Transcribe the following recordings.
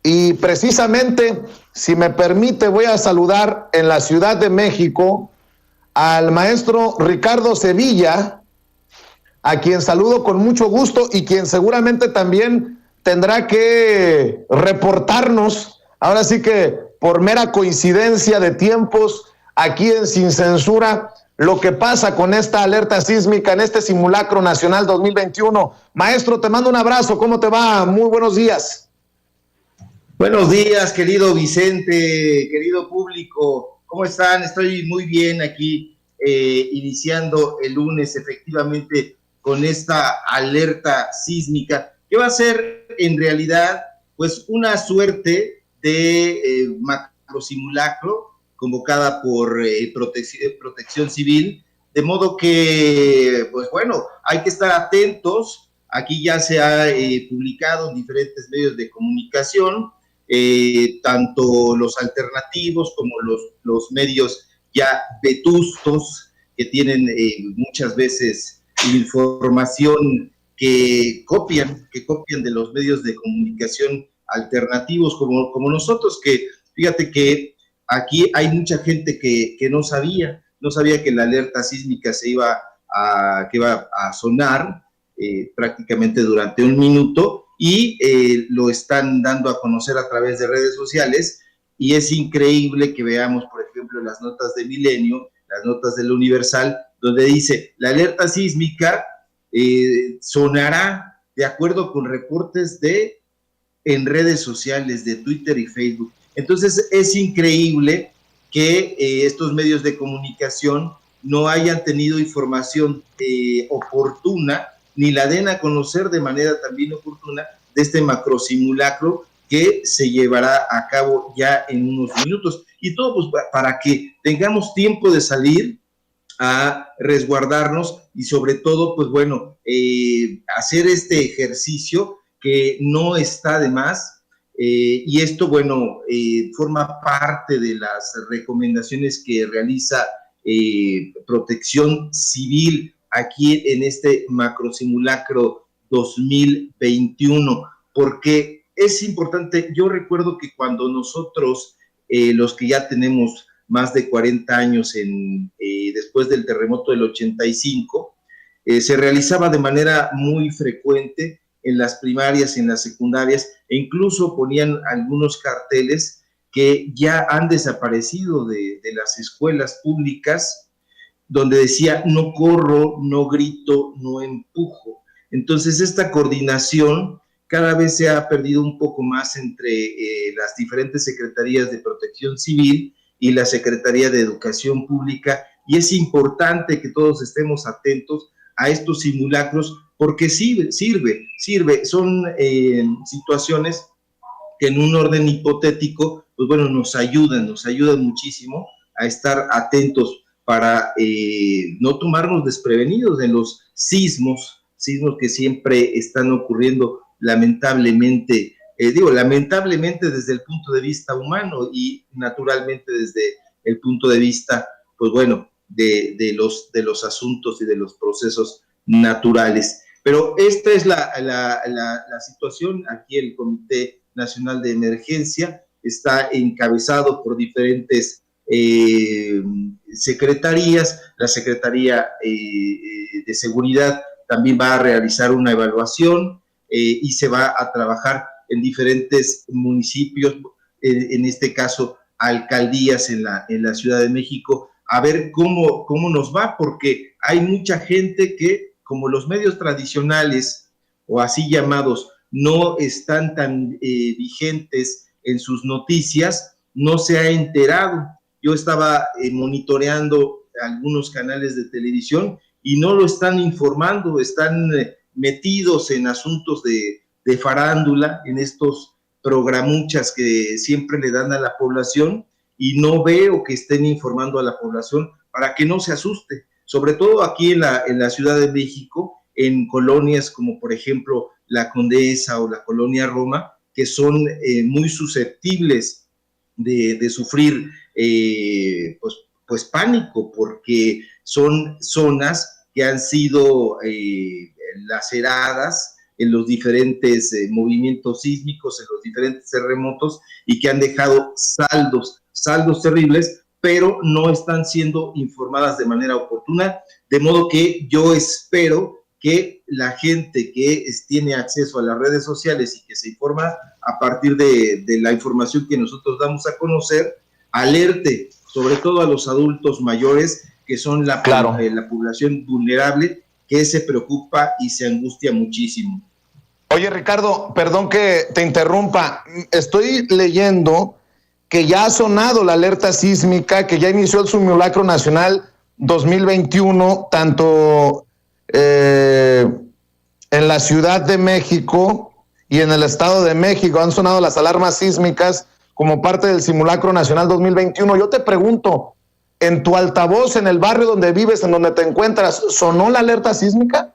Y precisamente, si me permite, voy a saludar en la Ciudad de México al maestro Ricardo Sevilla, a quien saludo con mucho gusto y quien seguramente también tendrá que reportarnos, ahora sí que por mera coincidencia de tiempos, aquí en Sin Censura, lo que pasa con esta alerta sísmica en este simulacro nacional 2021. Maestro, te mando un abrazo, ¿cómo te va? Muy buenos días. Buenos días, querido Vicente, querido público, ¿cómo están? Estoy muy bien aquí, iniciando el lunes efectivamente con esta alerta sísmica, que va a ser en realidad pues una suerte de macro simulacro convocada por Protección Civil, de modo que, pues bueno, hay que estar atentos. Aquí ya se ha publicado en diferentes medios de comunicación, tanto los alternativos como los medios ya vetustos, que tienen muchas veces información que copian de los medios de comunicación alternativos como nosotros, que fíjate que aquí hay mucha gente que no sabía que la alerta sísmica que iba a sonar prácticamente durante un minuto, y lo están dando a conocer a través de redes sociales, y es increíble que veamos, por ejemplo, las notas de Milenio, las notas del Universal, donde dice, la alerta sísmica sonará de acuerdo con reportes en redes sociales de Twitter y Facebook. Entonces es increíble que estos medios de comunicación no hayan tenido información oportuna, ni la den a conocer de manera también oportuna, de este macro simulacro que se llevará a cabo ya en unos minutos. Y todo pues para que tengamos tiempo de salir a resguardarnos y sobre todo, pues bueno, hacer este ejercicio que no está de más. Y esto, bueno, forma parte de las recomendaciones que realiza Protección Civil aquí en este macro simulacro 2021, porque es importante. Yo recuerdo que cuando nosotros, los que ya tenemos más de 40 años después del terremoto del 85, se realizaba de manera muy frecuente en las primarias, en las secundarias, e incluso ponían algunos carteles que ya han desaparecido de las escuelas públicas, donde decía, no corro, no grito, no empujo. Entonces esta coordinación cada vez se ha perdido un poco más entre las diferentes secretarías de Protección Civil y la Secretaría de Educación Pública, y es importante que todos estemos atentos a estos simulacros, porque sirve, son situaciones que en un orden hipotético, pues bueno, nos ayudan muchísimo a estar atentos para no tomarnos desprevenidos en los sismos que siempre están ocurriendo lamentablemente. Lamentablemente desde el punto de vista humano y naturalmente desde el punto de vista, pues bueno, de los asuntos y de los procesos naturales. Pero esta es la situación. Aquí el Comité Nacional de Emergencia está encabezado por diferentes secretarías. La Secretaría de Seguridad también va a realizar una evaluación y se va a trabajar en diferentes municipios, en este caso alcaldías en la Ciudad de México, a ver cómo nos va, porque hay mucha gente que, como los medios tradicionales o así llamados no están tan vigentes en sus noticias, no se ha enterado. Yo estaba monitoreando algunos canales de televisión y no lo están informando, están metidos en asuntos de farándula, en estos programuchas que siempre le dan a la población, y no veo que estén informando a la población para que no se asuste, sobre todo aquí en la Ciudad de México, en colonias como por ejemplo la Condesa o la Colonia Roma, que son muy susceptibles de sufrir pues pánico, porque son zonas que han sido laceradas en los diferentes movimientos sísmicos, en los diferentes terremotos, y que han dejado saldos terribles, pero no están siendo informadas de manera oportuna, de modo que yo espero que la gente que tiene acceso a las redes sociales y que se informa a partir de la información que nosotros damos a conocer, alerte sobre todo a los adultos mayores, que son la población vulnerable, que se preocupa y se angustia muchísimo. Oye, Ricardo, perdón que te interrumpa. Estoy leyendo que ya ha sonado la alerta sísmica, que ya inició el simulacro nacional 2021, tanto en la Ciudad de México y en el Estado de México. Han sonado las alarmas sísmicas como parte del simulacro nacional 2021. Yo te pregunto, ¿en tu altavoz, en el barrio donde vives, en donde te encuentras, sonó la alerta sísmica?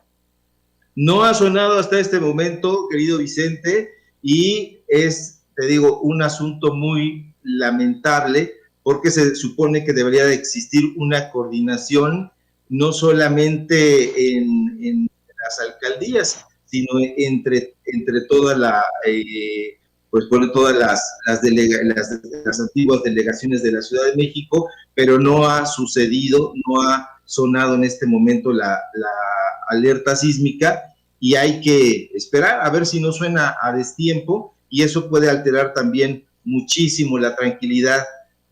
No ha sonado hasta este momento, querido Vicente, y es, te digo, un asunto muy lamentable, porque se supone que debería de existir una coordinación, no solamente en las alcaldías, sino entre toda la, pues bueno, todas las antiguas delegaciones de la Ciudad de México, pero no ha sucedido, no ha sonado en este momento la alerta sísmica, y hay que esperar a ver si no suena a destiempo, y eso puede alterar también muchísimo la tranquilidad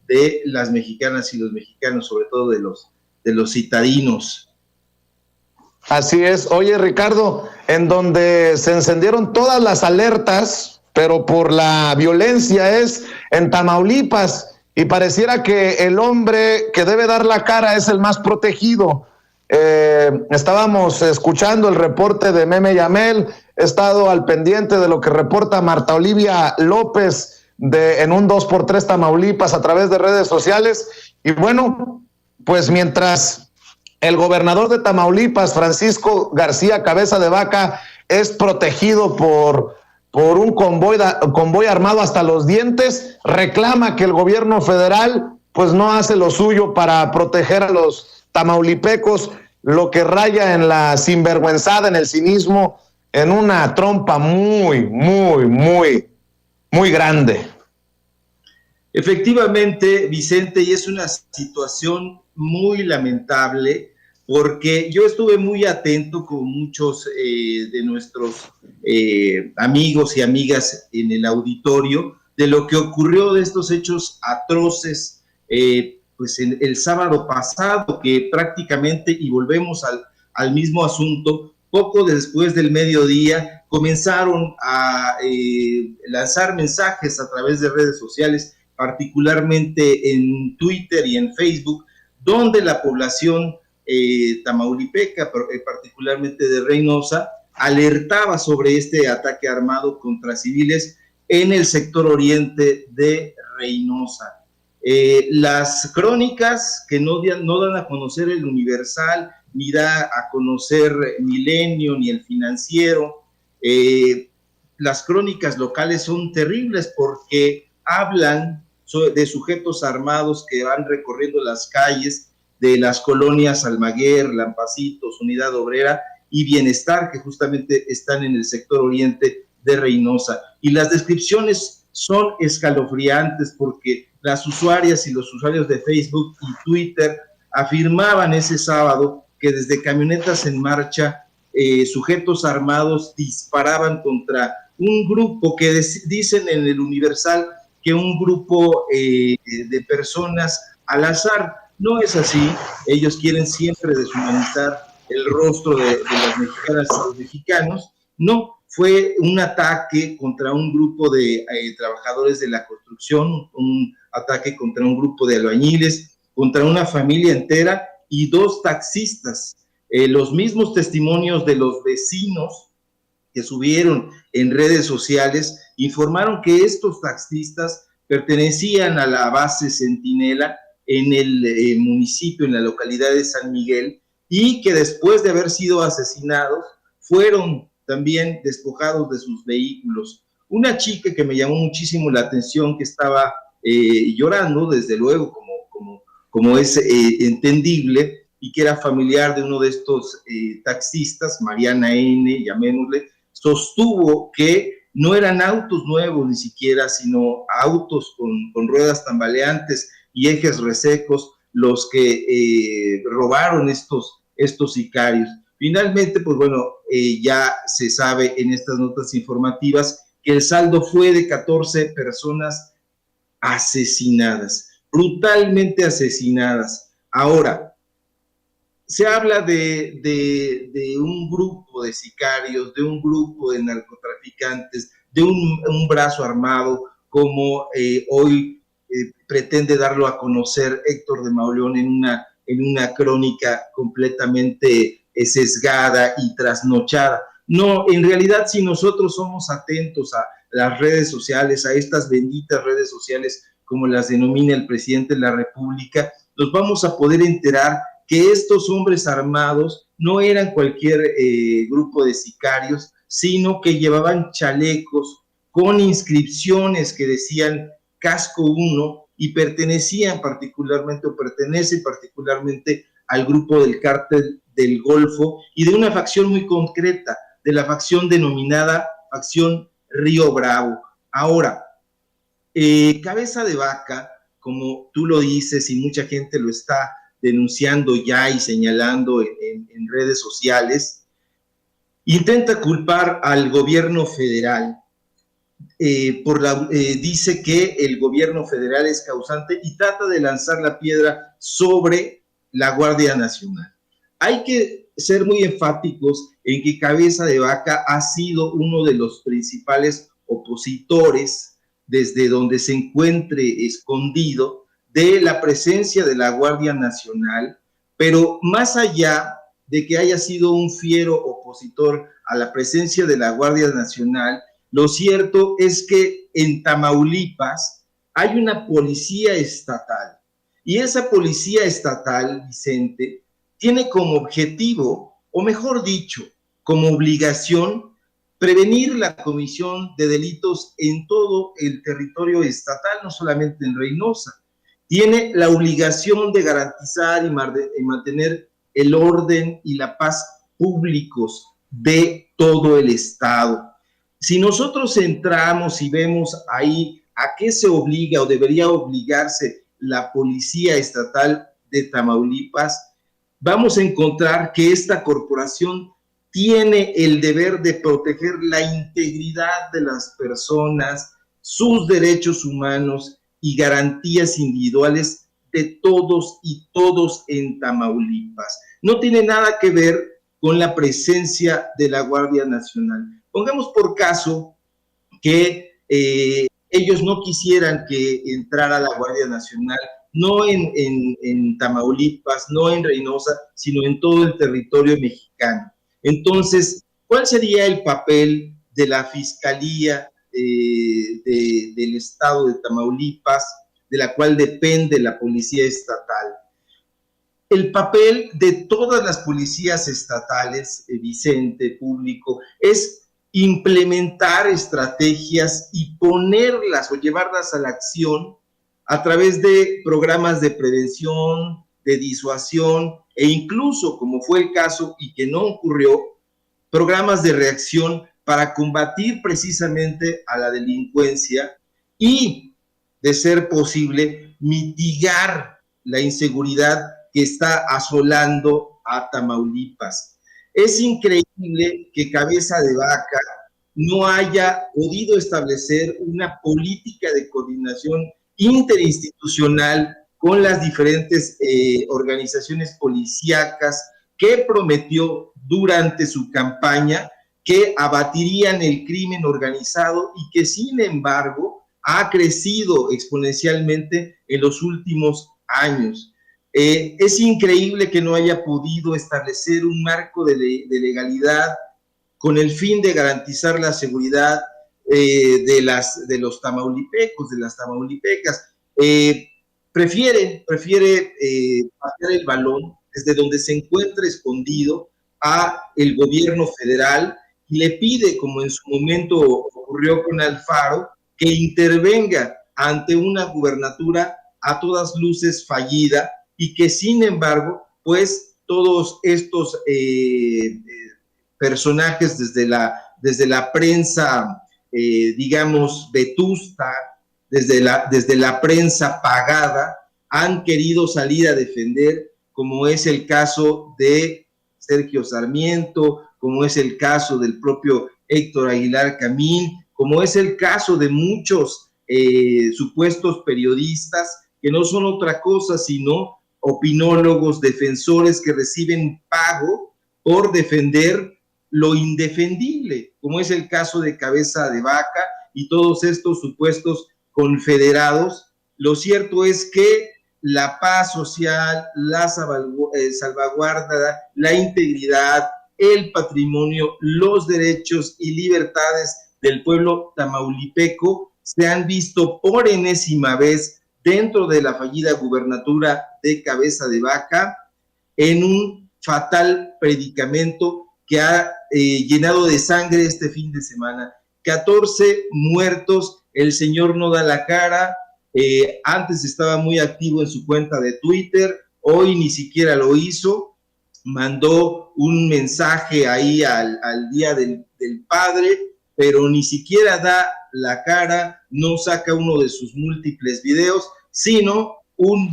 de las mexicanas y los mexicanos, sobre todo de los citadinos. Así es. Oye, Ricardo, en donde se encendieron todas las alertas, pero por la violencia, es en Tamaulipas, y pareciera que el hombre que debe dar la cara es el más protegido. Estábamos escuchando el reporte de Meme Yamel, he estado al pendiente de lo que reporta Marta Olivia López en un 2x3 Tamaulipas a través de redes sociales, y bueno, pues mientras el gobernador de Tamaulipas, Francisco García Cabeza de Vaca, es protegido por un convoy armado hasta los dientes, reclama que el gobierno federal pues no hace lo suyo para proteger a los tamaulipecos, lo que raya en la sinvergüenzada, en el cinismo, en una trompa muy, muy, muy, muy grande. Efectivamente, Vicente, y es una situación muy lamentable, porque yo estuve muy atento con muchos de nuestros amigos y amigas en el auditorio de lo que ocurrió, de estos hechos atroces, pues el sábado pasado, que prácticamente, y volvemos al mismo asunto, poco después del mediodía comenzaron a lanzar mensajes a través de redes sociales, particularmente en Twitter y en Facebook, donde la población tamaulipeca, particularmente de Reynosa, alertaba sobre este ataque armado contra civiles en el sector oriente de Reynosa. Las crónicas que no dan a conocer el Universal, ni da a conocer Milenio, ni el Financiero, las crónicas locales son terribles porque hablan de sujetos armados que van recorriendo las calles de las colonias Almaguer, Lampacitos, Unidad Obrera y Bienestar, que justamente están en el sector oriente de Reynosa. Y las descripciones son escalofriantes porque las usuarias y los usuarios de Facebook y Twitter afirmaban ese sábado que desde camionetas en marcha, sujetos armados disparaban contra un grupo que dicen en el Universal que un grupo de personas al azar. No es así. Ellos quieren siempre deshumanizar el rostro de las mexicanas y los mexicanos. No, fue un ataque contra un grupo de trabajadores de la construcción, un ataque contra un grupo de albañiles, contra una familia entera y 2 taxistas. Los mismos testimonios de los vecinos que subieron en redes sociales informaron que estos taxistas pertenecían a la base Centinela en el municipio, en la localidad de San Miguel, y que después de haber sido asesinados fueron también despojados de sus vehículos. Una chica que me llamó muchísimo la atención, que estaba llorando, desde luego, como es entendible, y que era familiar de uno de estos taxistas, Mariana N., llamémosle, sostuvo que no eran autos nuevos ni siquiera, sino autos con ruedas tambaleantes y ejes resecos los que robaron estos sicarios. Finalmente, pues bueno, ya se sabe en estas notas informativas que el saldo fue de 14 personas asesinadas, brutalmente asesinadas. Ahora, se habla de un grupo de sicarios, de un grupo de narcotraficantes, de un brazo armado, como hoy pretende darlo a conocer Héctor de Mauleón en una crónica completamente sesgada y trasnochada. No, en realidad, si nosotros somos atentos a las redes sociales, a estas benditas redes sociales, como las denomina el presidente de la República, nos vamos a poder enterar que estos hombres armados no eran cualquier grupo de sicarios, sino que llevaban chalecos con inscripciones que decían Casco 1 y pertenecen particularmente al grupo del Cártel del Golfo y de una facción muy concreta, de la facción denominada Facción Río Bravo. Ahora, Cabeza de Vaca, como tú lo dices y mucha gente lo está denunciando ya y señalando en redes sociales, intenta culpar al gobierno federal. Dice que el gobierno federal es causante y trata de lanzar la piedra sobre la Guardia Nacional. Hay que ser muy enfáticos en que Cabeza de Vaca ha sido uno de los principales opositores, desde donde se encuentre escondido, de la presencia de la Guardia Nacional, pero más allá de que haya sido un fiero opositor a la presencia de la Guardia Nacional, lo cierto es que en Tamaulipas hay una policía estatal, y esa policía estatal, Vicente, tiene como objetivo, o mejor dicho, como obligación, prevenir la comisión de delitos en todo el territorio estatal, no solamente en Reynosa. Tiene la obligación de garantizar y mantener el orden y la paz públicos de todo el estado. Si nosotros entramos y vemos ahí a qué se obliga o debería obligarse la Policía Estatal de Tamaulipas, vamos a encontrar que esta corporación tiene el deber de proteger la integridad de las personas, sus derechos humanos y garantías individuales de todos y todos en Tamaulipas. No tiene nada que ver con la presencia de la Guardia Nacional. Pongamos por caso que ellos no quisieran que entrara la Guardia Nacional, no en Tamaulipas, no en Reynosa, sino en todo el territorio mexicano. Entonces, ¿cuál sería el papel de la Fiscalía del Estado de Tamaulipas, de la cual depende la Policía Estatal? El papel de todas las policías estatales, Vicente, público, es implementar estrategias y ponerlas o llevarlas a la acción a través de programas de prevención, de disuasión e incluso, como fue el caso y que no ocurrió, programas de reacción para combatir precisamente a la delincuencia y, de ser posible, mitigar la inseguridad que está asolando a Tamaulipas. Es increíble que Cabeza de Vaca no haya podido establecer una política de coordinación interinstitucional con las diferentes organizaciones policíacas que prometió durante su campaña que abatirían el crimen organizado y que, sin embargo, ha crecido exponencialmente en los últimos años. Es increíble que no haya podido establecer un marco de legalidad con el fin de garantizar la seguridad de los tamaulipecos, de las tamaulipecas. Prefiere patear el balón desde donde se encuentra escondido a el gobierno federal y le pide, como en su momento ocurrió con Alfaro, que intervenga ante una gubernatura a todas luces fallida y que, sin embargo, pues todos estos personajes desde la desde la prensa, digamos, vetusta, desde la prensa pagada, han querido salir a defender, como es el caso de Sergio Sarmiento, como es el caso del propio Héctor Aguilar Camín, como es el caso de muchos supuestos periodistas que no son otra cosa sino opinólogos, defensores que reciben pago por defender lo indefendible, como es el caso de Cabeza de Vaca y todos estos supuestos confederados. Lo cierto es que la paz social, la salvaguarda, la integridad, el patrimonio, los derechos y libertades del pueblo tamaulipeco se han visto por enésima vez dentro de la fallida gubernatura de Cabeza de Vaca en un fatal predicamento que ha llenado de sangre este fin de semana. 14 muertos, el señor no da la cara, antes estaba muy activo en su cuenta de Twitter, hoy ni siquiera lo hizo, mandó un mensaje ahí al Día del Padre, pero ni siquiera da la cara, no saca uno de sus múltiples videos, sino una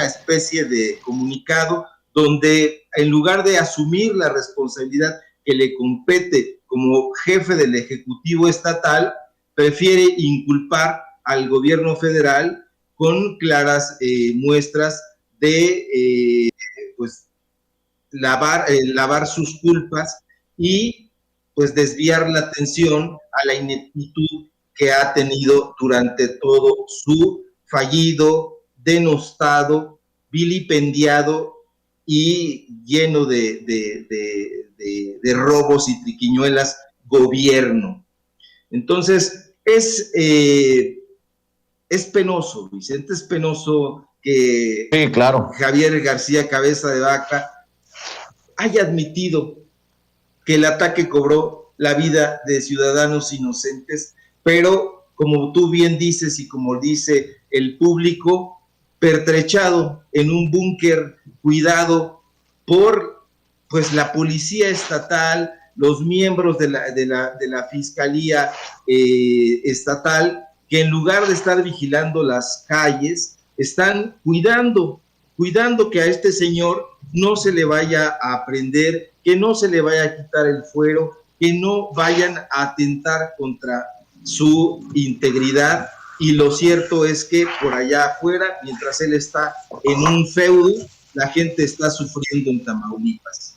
especie de comunicado donde en lugar de asumir la responsabilidad que le compete como jefe del Ejecutivo Estatal, prefiere inculpar al gobierno federal con claras muestras de pues lavar sus culpas y pues desviar la atención a la ineptitud que ha tenido durante todo su fallido, denostado, vilipendiado y lleno de robos y triquiñuelas gobierno. Entonces, es penoso, Vicente, es penoso que sí, claro, Javier García Cabeza de Vaca haya admitido que el ataque cobró la vida de ciudadanos inocentes, pero como tú bien dices y como dice el público, pertrechado en un búnker cuidado por pues la policía estatal, los miembros de la fiscalía estatal, que en lugar de estar vigilando las calles, están cuidando que a este señor no se le vaya a prender, que no se le vaya a quitar el fuero, que no vayan a atentar contra su integridad. Y lo cierto es que por allá afuera, mientras él está en un feudo, la gente está sufriendo en Tamaulipas.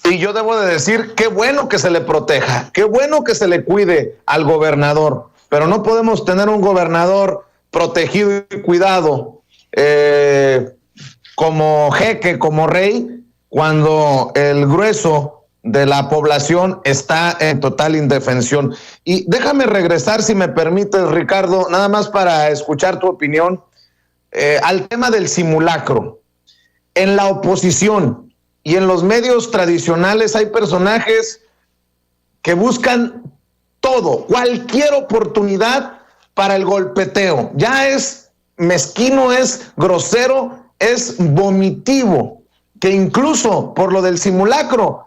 Y yo debo de decir, qué bueno que se le proteja, qué bueno que se le cuide al gobernador, pero no podemos tener un gobernador protegido y cuidado como jeque, como rey, cuando el grueso de la población está en total indefensión. Y déjame regresar, si me permites, Ricardo, nada más para escuchar tu opinión, al tema del simulacro. En la oposición y en los medios tradicionales hay personajes que buscan todo, cualquier oportunidad para el golpeteo. Ya es mezquino, es grosero, es vomitivo, que incluso por lo del simulacro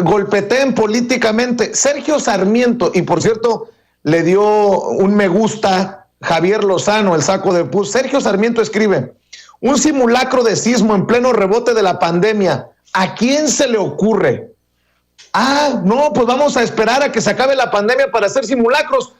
golpeteen políticamente. Sergio Sarmiento, y por cierto, le dio un me gusta Javier Lozano, el saco de pus. Sergio Sarmiento escribe: un simulacro de sismo en pleno rebote de la pandemia. ¿A quién se le ocurre? Ah, no, pues vamos a esperar a que se acabe la pandemia para hacer simulacros.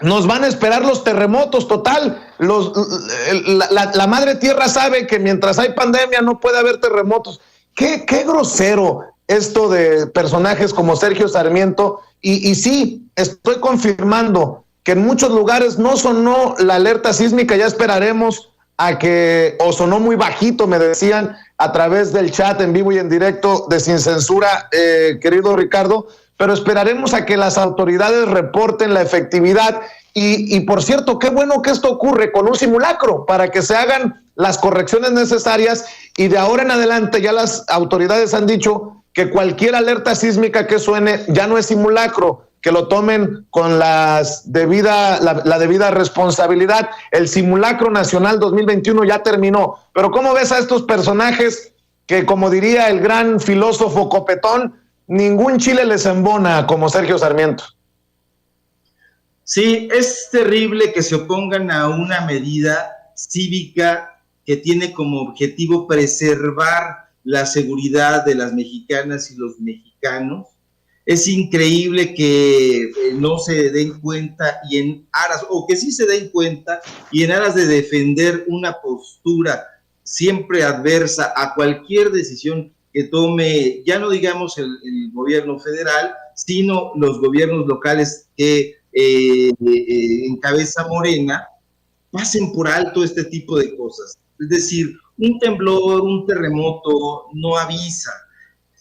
Nos van a esperar los terremotos, total. La madre tierra sabe que mientras hay pandemia no puede haber terremotos. Qué grosero esto de personajes como Sergio Sarmiento. Y sí, estoy confirmando que en muchos lugares no sonó la alerta sísmica. Ya esperaremos a que, o sonó muy bajito, me decían a través del chat en vivo y en directo de Sin Censura, querido Ricardo, pero esperaremos a que las autoridades reporten la efectividad. Y por cierto, qué bueno que esto ocurre con un simulacro para que se hagan las correcciones necesarias, y de ahora en adelante ya las autoridades han dicho que cualquier alerta sísmica que suene ya no es simulacro, que lo tomen con la debida responsabilidad. El simulacro nacional 2021 ya terminó. Pero ¿cómo ves a estos personajes que, como diría el gran filósofo Copetón, ningún chile les embona como Sergio Sarmiento. Sí, es terrible que se opongan a una medida cívica que tiene como objetivo preservar la seguridad de las mexicanas y los mexicanos. Es increíble que no se den cuenta y en aras, o que sí se den cuenta y en aras de defender una postura siempre adversa a cualquier decisión que tome, ya no digamos el gobierno federal, sino los gobiernos locales que encabeza Morena, pasen por alto este tipo de cosas. Es decir, un temblor, un terremoto no avisa.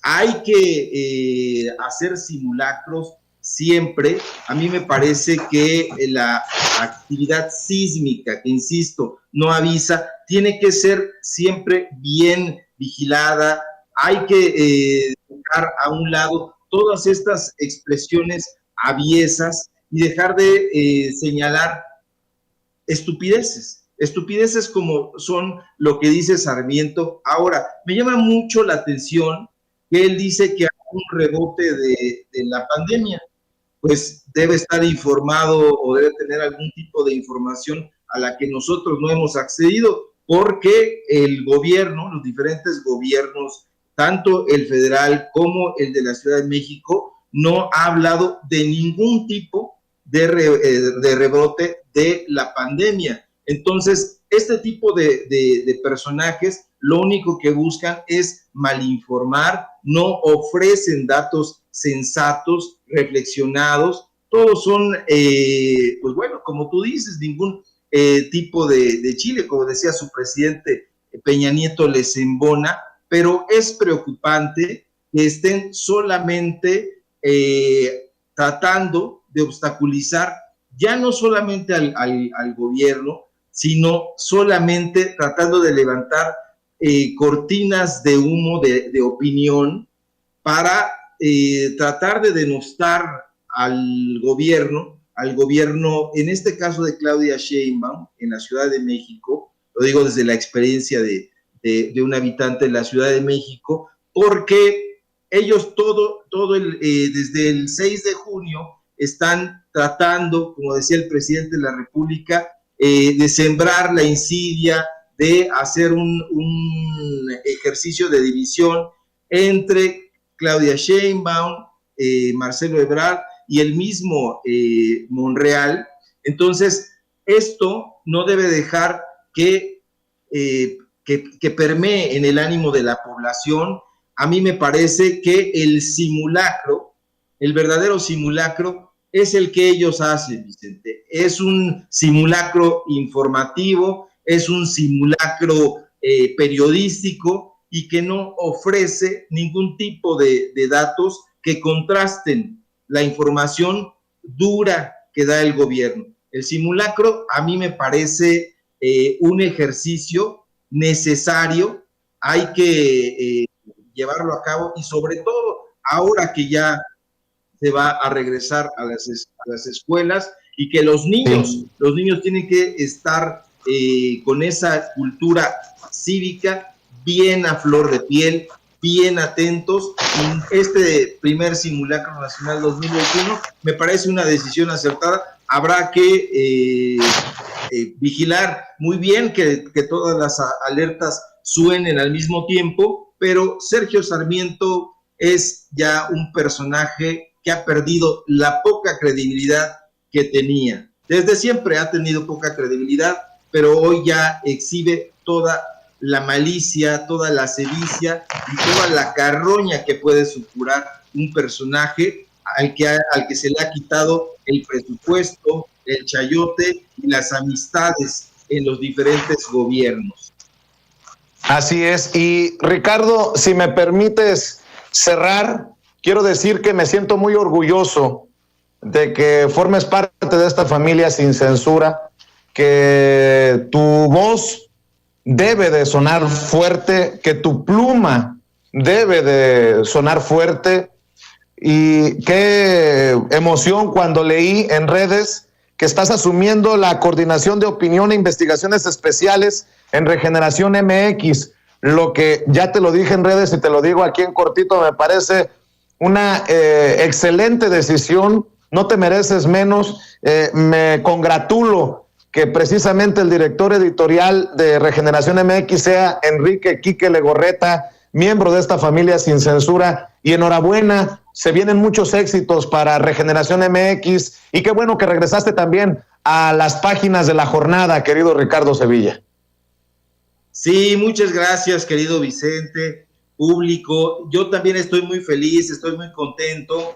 Hay que hacer simulacros siempre. A mí me parece que la actividad sísmica, que insisto, no avisa, tiene que ser siempre bien vigilada. Hay que dejar a un lado todas estas expresiones aviesas y dejar de señalar estupideces como son lo que dice Sarmiento. Ahora, me llama mucho la atención que él dice que hay un rebote de la pandemia, pues debe estar informado o debe tener algún tipo de información a la que nosotros no hemos accedido, porque el gobierno, los diferentes gobiernos, tanto el federal como el de la Ciudad de México, no ha hablado de ningún tipo de rebrote de la pandemia. Entonces, este tipo de personajes lo único que buscan es malinformar, no ofrecen datos sensatos, reflexionados, todos son, pues bueno, como tú dices, ningún tipo de chile, como decía su presidente Peña Nieto, les embona, pero es preocupante que estén solamente tratando de obstaculizar ya no solamente al gobierno, sino solamente tratando de levantar cortinas de humo de opinión para tratar de denostar al gobierno, en este caso de Claudia Sheinbaum, en la Ciudad de México, lo digo desde la experiencia de un habitante de la Ciudad de México, porque ellos desde el 6 de junio están tratando, como decía el presidente de la República, de sembrar la insidia, de hacer un ejercicio de división entre Claudia Sheinbaum, Marcelo Ebrard y el mismo Monreal. Entonces, esto no debe dejar que permee en el ánimo de la población. A mí me parece que el simulacro, el verdadero simulacro, es el que ellos hacen, Vicente. Es un simulacro informativo, es un simulacro periodístico y que no ofrece ningún tipo de datos que contrasten la información dura que da el gobierno. El simulacro a mí me parece un ejercicio necesario, hay que llevarlo a cabo y sobre todo ahora que ya se va a regresar a las escuelas y que los niños tienen que estar con esa cultura cívica bien a flor de piel, bien atentos. Y este primer simulacro nacional 2021 me parece una decisión acertada. Habrá que vigilar muy bien que todas las alertas suenen al mismo tiempo, pero Sergio Sarmiento es ya un personaje que ha perdido la poca credibilidad que tenía. Desde siempre ha tenido poca credibilidad, pero hoy ya exhibe toda la malicia, toda la sevicia y toda la carroña que puede supurar un personaje al que se le ha quitado el presupuesto, el chayote y las amistades en los diferentes gobiernos. Así es. Y Ricardo, si me permites cerrar, quiero decir que me siento muy orgulloso de que formes parte de esta familia sin censura, que tu voz debe de sonar fuerte, que tu pluma debe de sonar fuerte. Y qué emoción cuando leí en redes que estás asumiendo la coordinación de opinión e investigaciones especiales en Regeneración MX, lo que ya te lo dije en redes y te lo digo aquí en cortito, me parece una excelente decisión, no te mereces menos. Me congratulo que precisamente el director editorial de Regeneración MX sea Enrique Quique Legorreta, miembro de esta familia Sin Censura, y enhorabuena, se vienen muchos éxitos para Regeneración MX, y qué bueno que regresaste también a las páginas de La Jornada, querido Ricardo Sevilla. Sí, muchas gracias, querido Vicente, público. Yo también estoy muy feliz, estoy muy contento.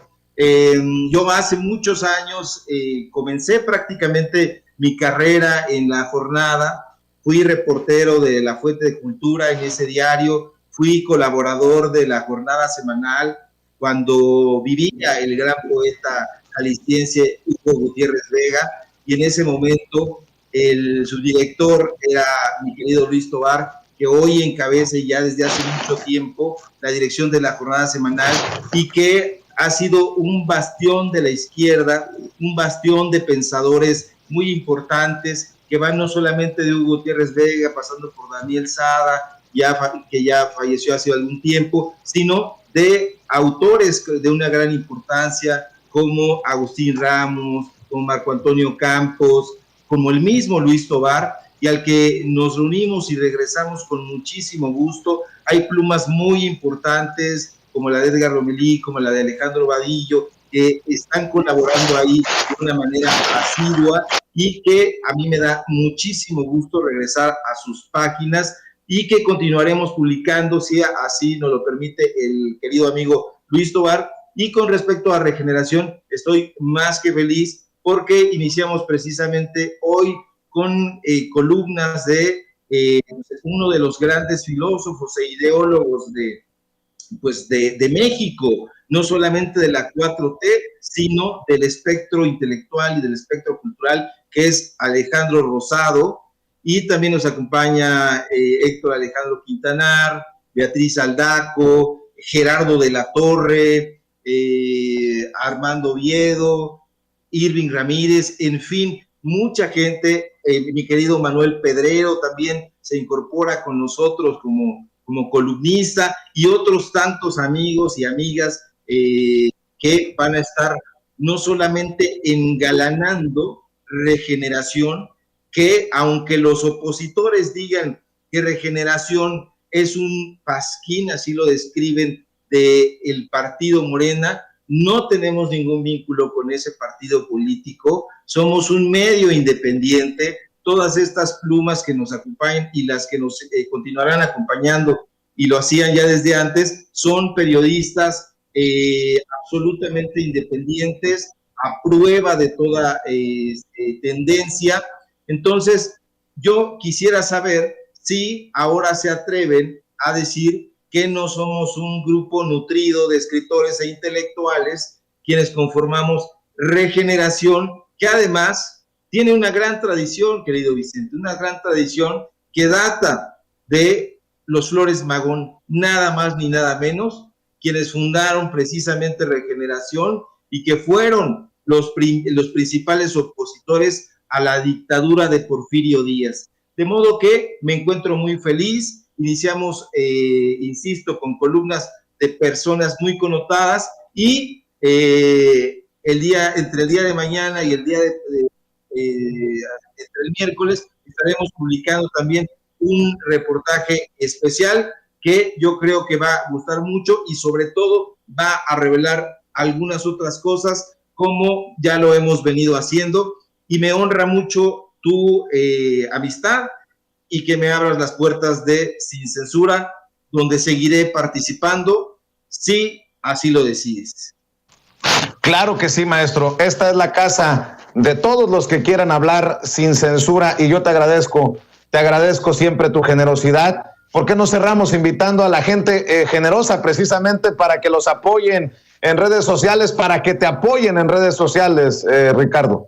Yo hace muchos años comencé prácticamente mi carrera en La Jornada. Fui reportero de La Fuente de Cultura en ese diario, fui colaborador de La Jornada semanal cuando vivía el gran poeta jalisciense Hugo Gutiérrez Vega, y en ese momento el subdirector era mi querido Luis Tovar, que hoy encabeza ya desde hace mucho tiempo la dirección de La Jornada semanal, y que ha sido un bastión de la izquierda, un bastión de pensadores muy importantes, que van no solamente de Hugo Gutiérrez Vega, pasando por Daniel Sada, que ya falleció hace algún tiempo, sino de autores de una gran importancia, como Agustín Ramos, como Marco Antonio Campos, como el mismo Luis Tovar, y al que nos reunimos y regresamos con muchísimo gusto. Hay plumas muy importantes, como la de Edgar Lomelí, como la de Alejandro Vadillo, que están colaborando ahí de una manera asidua, y que a mí me da muchísimo gusto regresar a sus páginas, y que continuaremos publicando, si así nos lo permite el querido amigo Luis Tovar. Y con respecto a Regeneración, estoy más que feliz, porque iniciamos precisamente hoy con columnas de uno de los grandes filósofos e ideólogos de México, no solamente de la 4T, sino del espectro intelectual y del espectro cultural, que es Alejandro Rosado. Y también nos acompaña Héctor Alejandro Quintanar, Beatriz Aldaco, Gerardo de la Torre, Armando Oviedo, Irving Ramírez, en fin, mucha gente. Mi querido Manuel Pedrero también se incorpora con nosotros como columnista, y otros tantos amigos y amigas que van a estar no solamente engalanando Regeneración, que aunque los opositores digan que Regeneración es un pasquín, así lo describen, del partido Morena, no tenemos ningún vínculo con ese partido político, somos un medio independiente. Todas estas plumas que nos acompañan y las que nos continuarán acompañando, y lo hacían ya desde antes, son periodistas absolutamente independientes, a prueba de toda tendencia. Entonces, yo quisiera saber si ahora se atreven a decir que no somos un grupo nutrido de escritores e intelectuales quienes conformamos Regeneración, que además tiene una gran tradición, querido Vicente, una gran tradición que data de los Flores Magón, nada más ni nada menos, quienes fundaron precisamente Regeneración y que fueron los principales opositores a la dictadura de Porfirio Díaz. De modo que me encuentro muy feliz. Iniciamos, insisto, con columnas de personas muy connotadas, y entre el día de mañana y el día entre el miércoles estaremos publicando también un reportaje especial que yo creo que va a gustar mucho, y sobre todo va a revelar algunas otras cosas, como ya lo hemos venido haciendo, y me honra mucho tu amistad, y que me abras las puertas de Sin Censura, donde seguiré participando, si así lo decides. Claro que sí, maestro. Esta es la casa de todos los que quieran hablar sin censura, y yo te agradezco siempre tu generosidad. ¿Por qué no cerramos invitando a la gente generosa precisamente para que los apoyen en redes sociales, para que te apoyen en redes sociales, Ricardo?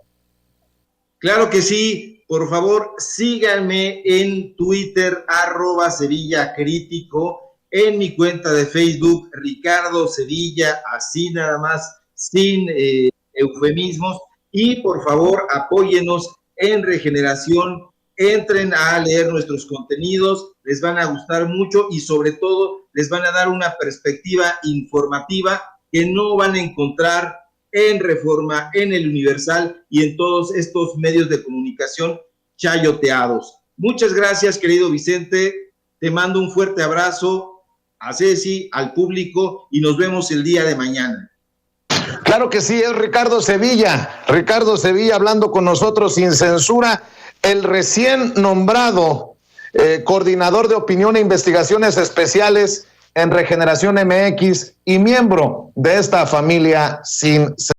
Claro que sí. Por favor, síganme en Twitter, @SevillaCrítico, en mi cuenta de Facebook, Ricardo Sevilla, así nada más, sin eufemismos, y por favor, apóyenos en Regeneración, entren a leer nuestros contenidos, les van a gustar mucho, y sobre todo les van a dar una perspectiva informativa que no van a encontrar en Reforma, en el Universal y en todos estos medios de comunicación chayoteados. Muchas gracias, querido Vicente. Te mando un fuerte abrazo a Ceci, al público, y nos vemos el día de mañana. Claro que sí, es Ricardo Sevilla hablando con nosotros sin censura, el recién nombrado coordinador de opinión e investigaciones especiales en Regeneración MX y miembro de esta familia sin censura.